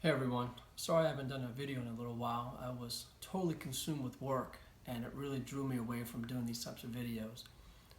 Hey everyone, sorry I haven't done a video in a little while. I was totally consumed with work and it really drew me away from doing these types of videos.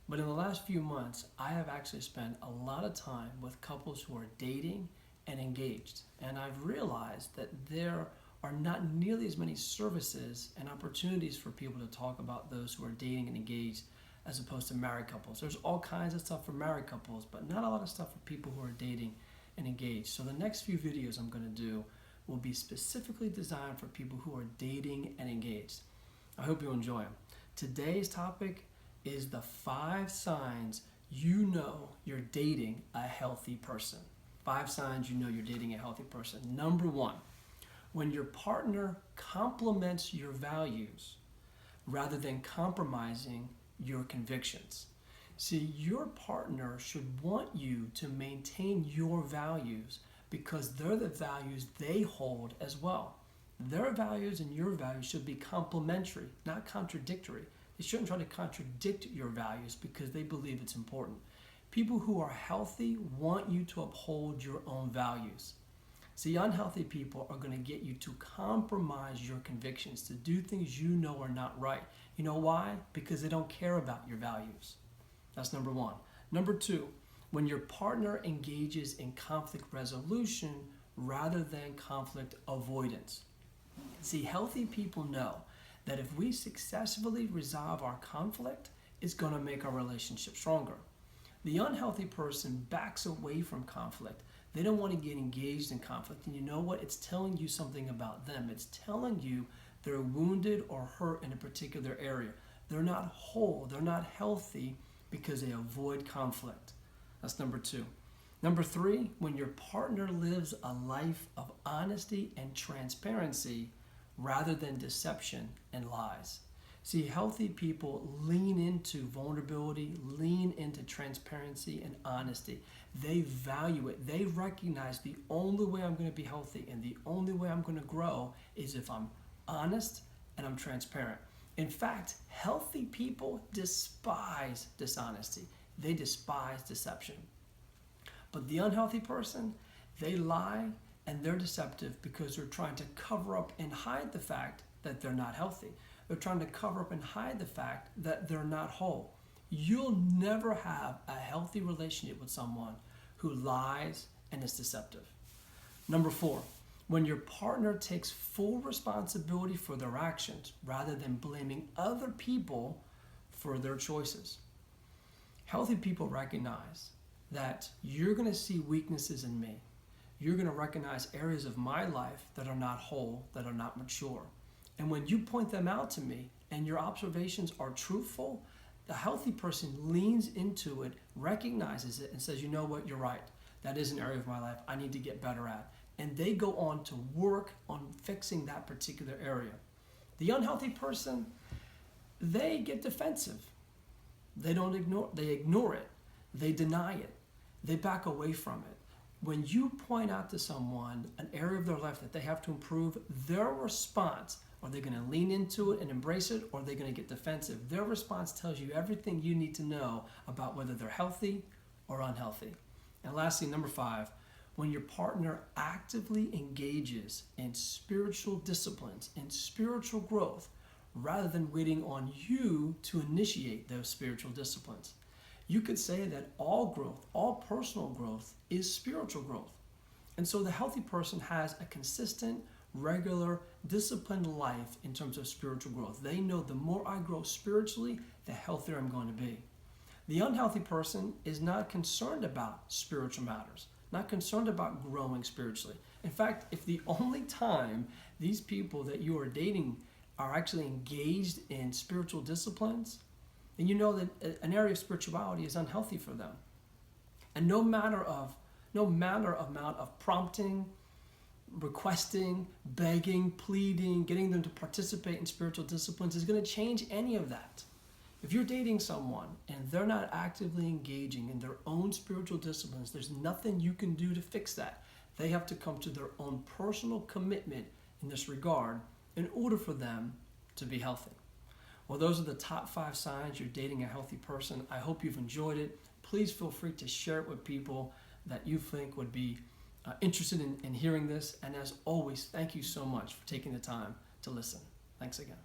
But in the last few months, I have actually spent a lot of time with couples who are dating and engaged. And I've realized that there are not nearly as many services and opportunities for people to talk about those who are dating and engaged as opposed to married couples. There's all kinds of stuff for married couples, but not a lot of stuff for people who are dating and engaged. So the next few videos I'm going to do will be specifically designed for people who are dating and engaged. I hope you enjoy them. Today's topic is the 5 signs you know you're dating a healthy person. 5 signs you know you're dating a healthy person. Number 1, when your partner complements your values rather than compromising your convictions. See, your partner should want you to maintain your values because they're the values they hold as well. Their values and your values should be complementary, not contradictory. They shouldn't try to contradict your values because they believe it's important. People who are healthy want you to uphold your own values. See, unhealthy people are going to get you to compromise your convictions, to do things you know are not right. You know why? Because they don't care about your values. That's number 1. Number 2, when your partner engages in conflict resolution rather than conflict avoidance. See, healthy people know that if we successfully resolve our conflict, it's going to make our relationship stronger. The unhealthy person backs away from conflict. They don't want to get engaged in conflict. And you know what? It's telling you something about them. It's telling you they're wounded or hurt in a particular area. They're not whole. They're not healthy because they avoid conflict. That's number 2. Number 3, when your partner lives a life of honesty and transparency rather than deception and lies. See, healthy people lean into vulnerability, lean into transparency and honesty. They value it. They recognize the only way I'm going to be healthy and the only way I'm going to grow is if I'm honest and I'm transparent. In fact, healthy people despise dishonesty. They despise deception. But the unhealthy person, they lie and they're deceptive because they're trying to cover up and hide the fact that they're not healthy. They're trying to cover up and hide the fact that they're not whole. You'll never have a healthy relationship with someone who lies and is deceptive. Number 4, when your partner takes full responsibility for their actions rather than blaming other people for their choices. Healthy people recognize that you're going to see weaknesses in me. You're going to recognize areas of my life that are not whole, that are not mature. And when you point them out to me and your observations are truthful, the healthy person leans into it, recognizes it, and says, you know what, you're right. That is an area of my life I need to get better at. And they go on to work on fixing that particular area. The unhealthy person, they get defensive. They ignore it. They deny it. They back away from it. When you point out to someone an area of their life that they have to improve, their response, are they going to lean into it and embrace it, or are they going to get defensive? Their response tells you everything you need to know about whether they're healthy or unhealthy. And lastly, number 5, when your partner actively engages in spiritual disciplines and spiritual growth rather than waiting on you to initiate those spiritual disciplines. You could say that all growth, all personal growth is spiritual growth. And so the healthy person has a consistent, regular, disciplined life in terms of spiritual growth. They know the more I grow spiritually, the healthier I'm going to be. The unhealthy person is not concerned about spiritual matters, not concerned about growing spiritually. In fact, if the only time these people that you are dating are actually engaged in spiritual disciplines, then you know that an area of spirituality is unhealthy for them. And no matter amount of prompting, requesting, begging, pleading, getting them to participate in spiritual disciplines is going to change any of that. If you're dating someone and they're not actively engaging in their own spiritual disciplines, there's nothing you can do to fix that. They have to come to their own personal commitment in this regard in order for them to be healthy. Well, those are the top 5 signs you're dating a healthy person. I hope you've enjoyed it. Please feel free to share it with people that you think would be interested in hearing this. And as always, thank you so much for taking the time to listen. Thanks again.